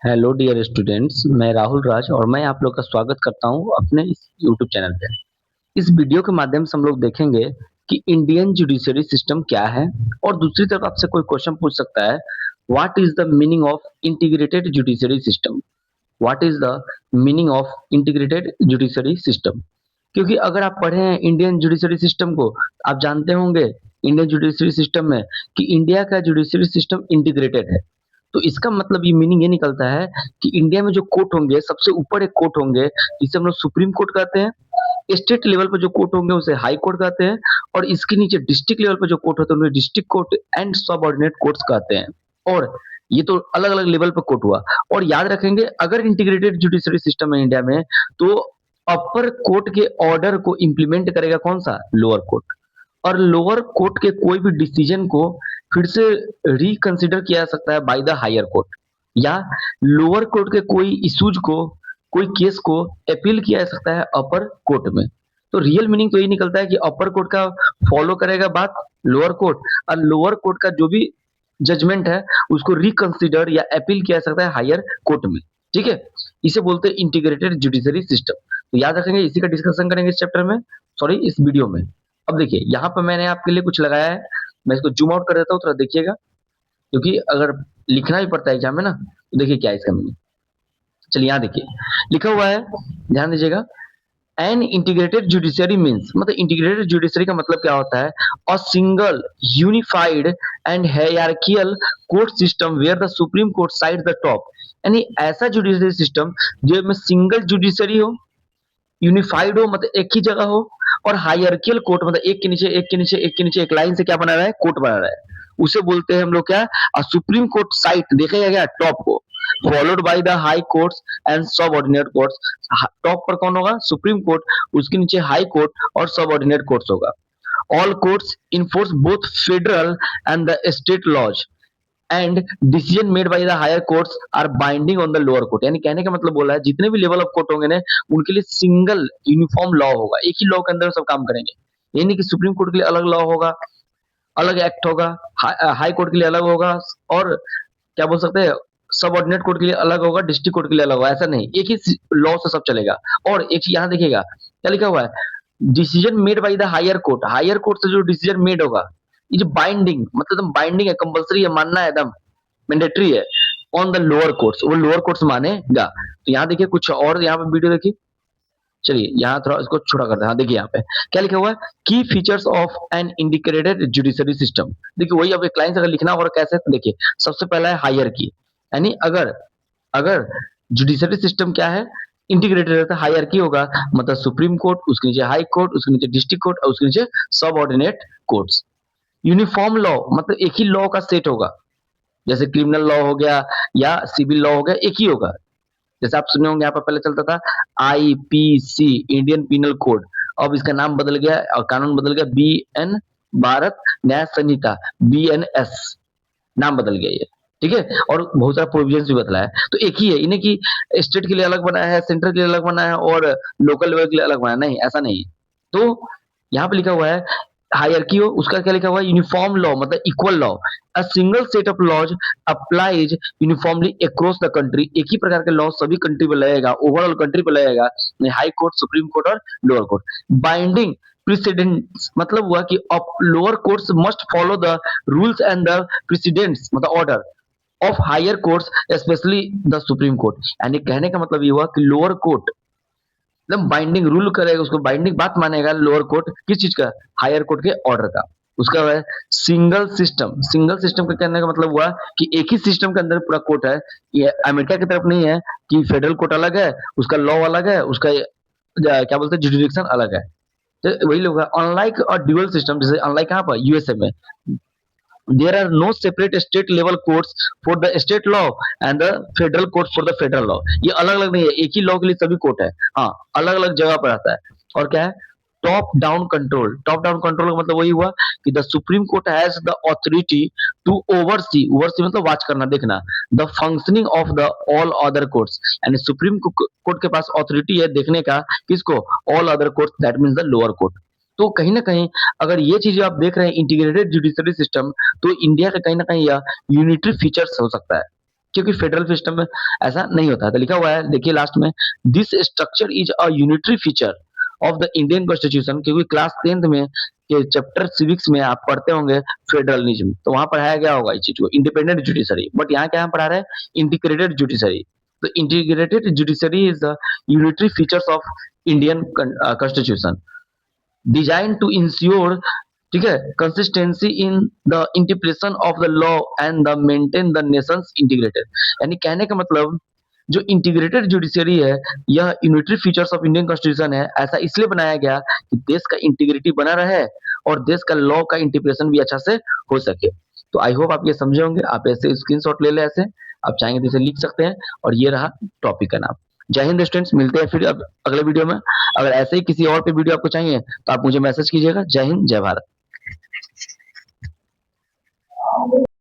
Hello dear students, मैं राहुल राज और मैं आप लोग का स्वागत करता हूं अपने इस यूट्यूब चैनल पे। इस वीडियो के माध्यम से हम लोग देखेंगे कि इंडियन जुडिशरी सिस्टम क्या है और दूसरी तरफ आपसे कोई क्वेश्चन पूछ सकता है, what is the meaning of integrated judiciary system. What is the meaning of integrated judiciary system. क्योंकि अगर आप पढ़े हैं इंडियन जुडिशरी सिस्टम को, आप जानते होंगे इंडियन जुडिशरी सिस्टम में कि इंडिया का जुडिशरी सिस्टम इंटीग्रेटेड है। तो इसका मतलब ये मीनिंग ये निकलता है कि इंडिया में जो कोर्ट होंगे, सबसे ऊपर एक कोर्ट होंगे जिसे हम लोग सुप्रीम कोर्ट कहते हैं। स्टेट लेवल पर जो कोर्ट होंगे उसे हाई कोर्ट कहते हैं और इसके नीचे डिस्ट्रिक्ट लेवल पर जो कोर्ट होते हैं उन्हें district court and subordinate courts कहते हैं। और ये तो अलग अलग लेवल पर कोर्ट हुआ। और याद रखेंगे, अगर इंटीग्रेटेड जुडिशरी सिस्टम है इंडिया में, तो अपर कोर्ट के ऑर्डर को इंप्लीमेंट करेगा कौन सा? Lower court. और लोअर कोर्ट के कोई भी डिसीजन को फिर से रिकंसिडर किया जा सकता है बाय द हायर कोर्ट, या लोअर कोर्ट के कोई इश्यूज को, कोई केस को अपील किया जा सकता है अपर कोर्ट में। तो रियल मीनिंग तो यही निकलता है कि अपर कोर्ट का फॉलो करेगा बात लोअर कोर्ट, और लोअर कोर्ट का जो भी जजमेंट है उसको रिकंसिडर या अपील किया जा सकता है हायर कोर्ट में। ठीक है, इसे बोलते हैं इंटीग्रेटेड जुडिशरी सिस्टम। तो याद रखेंगे, इसी का डिस्कशन करेंगे इस चैप्टर में, सॉरी इस वीडियो में। अब देखिए, यहाँ पर मैंने आपके लिए कुछ लगाया है, मैं इसको जूम आउट कर देता हूँ, थोड़ा देखिएगा, क्योंकि अगर लिखना भी पड़ता है एग्जाम में ना, तो देखिए क्या है इसका मीनिंग। चलिए यहाँ देखिए लिखा हुआ है, ध्यान दीजिएगा। एन इंटीग्रेटेड जुडिशरी मीन्स, मतलब इंटीग्रेटेड जुडिशरी का मतलब क्या होता है? A single unified and hierarchical court system where the supreme Court side the top. यानी ऐसा जुडिशरी सिस्टम जो में सिंगल जुडिशरी हो, यूनिफाइड हो मतलब एक ही जगह हो, और हायरार्कियल कोर्ट मतलब एक के नीचे एक के नीचे एक के नीचे एक लाइन से क्या बना रहा है? कोर्ट बना रहा है। उसे बोलते हैं हम लोग क्या? सुप्रीम कोर्ट साइट, देखेगा क्या? टॉप को, followed by the high courts and subordinate courts. Top पर कौन होगा? सुप्रीम कोर्ट, उसके नीचे हाई कोर्ट और सबऑर्डिनेट कोर्ट्स होगा। All courts enforce both federal and the state laws and decision made by the higher courts are binding on the lower court. यानी कहने का मतलब बोला है, जितने भी लेवल ऑफ कोर्ट होंगे ना, उनके लिए सिंगल यूनिफॉर्म लॉ होगा, एक ही लॉ के अंदर सब काम करेंगे। ये नहीं कि सुप्रीम कोर्ट के लिए अलग लॉ होगा, अलग एक्ट होगा, हाई कोर्ट के लिए अलग होगा, और क्या बोल सकते हैं, सबऑर्डिनेट कोर्ट के लिए अलग होगा, डिस्ट्रिक्ट कोर्ट के लिए अलग होगा। ऐसा नहीं, एक ही लॉ से सब चलेगा। और एक चीज यहाँ देखिएगा क्या लिखा हुआ है? Decision made by the higher court. Higher court से जो डिसीजन मेड होगा, ये जो बाइंडिंग, मतलब एकदम बाइंडिंग है, कंपलसरी है, मानना है, एकदम मैंडेटरी है ऑन द लोअर कोर्ट्स, वो लोअर कोर्ट्स मानेगा। तो यहाँ देखिए कुछ और, यहाँ पे वीडियो देखिए। चलिए यहाँ थोड़ा इसको छोटा करते हैं। हाँ देखिए यहाँ पे क्या लिखा हुआ है? की features of N integrated judiciary system. देखिए वही, अब एक लाइन से अगर लिखना होगा कैसे, तो देखिए सबसे पहला है हायर की। यानी अगर अगर जुडिशरी सिस्टम क्या है? इंटीग्रेटेड रहता है, हायरार्की होगा, मतलब सुप्रीम कोर्ट, उसके नीचे हाई कोर्ट, उसके नीचे डिस्ट्रिक्ट कोर्ट और उसके नीचे सबऑर्डिनेट कोर्ट्स। यूनिफॉर्म लॉ मतलब एक ही लॉ का सेट होगा, जैसे क्रिमिनल लॉ हो गया या सिविल लॉ हो गया, एक ही होगा। जैसे आप सुने होंगे यहाँ पर पहले चलता था आईपीसी, इंडियन पिनल कोड, अब इसका नाम बदल गया और कानून बदल गया, बीएन, भारत न्याय संहिता, बीएनएस नाम बदल गया ये। ठीक है, और बहुत सारा प्रोविजन भी बदला है। तो एक ही है, इन्हें की स्टेट के लिए अलग बनाया है, सेंटर के लिए अलग बनाया है और लोकल लेवल के लिए अलग बनाया, नहीं ऐसा नहीं है। तो यहाँ पे लिखा हुआ है हायरार्की हो, उसका क्या लिखा हुआ है? यूनिफॉर्म लॉ मतलब equal law. A single set of laws applies uniformly across the country. एक ही प्रकार के लॉ सभी कंट्री पे लगेगा, ओवरऑल कंट्री पे लगेगा, हाई कोर्ट, सुप्रीम कोर्ट और लोअर कोर्ट। बाइंडिंग प्रेसिडेंट्स मतलब हुआ कि lower courts must follow the rules and the precedents मतलब order of higher courts, specially the supreme court. यानी कहने का मतलब ये हुआ कि लोअर कोर्ट एकदम बाइंडिंग रूल करेगा, उसको बाइंडिंग बात मानेगा लोअर कोर्ट, किस चीज का? हायर कोर्ट के ऑर्डर का। उसका है सिंगल सिस्टम। सिंगल सिस्टम का कहने का मतलब हुआ कि एक ही सिस्टम के अंदर पूरा कोर्ट है। ये अमेरिका की तरफ नहीं है कि फेडरल कोर्ट अलग है, उसका लॉ अलग है, उसका क्या बोलते हैं जुडिक्शन अलग है। तो वही लोग अनलाइक और ड्यूअल सिस्टम, जैसे अनलाइक कहाँ पर? यूएसए में there are no separate state level courts for the state law and the federal courts for the federal law। ये अलग अलग नहीं है, एक ही लॉ के लिए सभी कोर्ट है। हाँ, अलग अलग जगह पर आता है। और क्या है? Top down control. Top down control का मतलब वही हुआ कि the supreme Court has the authority to oversee, oversee मतलब वॉच करना, देखना, the functioning of the all other courts. यानी सुप्रीम कोर्ट के पास ऑथोरिटी है देखने का, किसको? All other courts, that means the lower court. तो कहीं ना कहीं अगर ये चीज आप देख रहे हैं इंटीग्रेटेड जुडिशरी सिस्टम, तो इंडिया का कहीं ना कहीं यह यूनिटरी फीचर्स हो सकता है। क्योंकि फेडरल सिस्टम में ऐसा नहीं होता है। तो लिखा हुआ है, देखिए लास्ट में, this structure is a unitary feature of the Indian constitution, क्योंकि क्लास 10th में के चैप्टर सिविक्स में आप पढ़ते होंगे फेडरलिज्म, तो वहां पढ़ाया गया होगा इस चीज को, इंडिपेंडेंट जुडिशरी, बट यहाँ क्या हम पढ़ा रहे हैं, इंटीग्रेटेड जुडिशरी। तो integrated judiciary is the unitary features of Indian constitution, design to ensure, ठीक है, consistency in the interpretation of the law and the maintain the nation's integrated. यानी कहने का मतलब, जो इंटीग्रेटेड जुडिशरी है, यह unitary features of Indian constitution है। ऐसा इसलिए बनाया गया कि देश का इंटीग्रिटी बना रहे और देश का लॉ का इंटरप्रिटेशन भी अच्छा से हो सके। तो आई होप आप ये समझे होंगे। आप ऐसे स्क्रीनशॉट ले लें, ऐसे आप चाहेंगे तो इसे लिख सकते हैं, और ये रहा टॉपिक का नाम। जय हिंद स्टूडेंट्स, मिलते हैं फिर अब अगले वीडियो में। अगर ऐसे ही किसी और पे वीडियो आपको चाहिए तो आप मुझे मैसेज कीजिएगा। जय हिंद, जय भारत।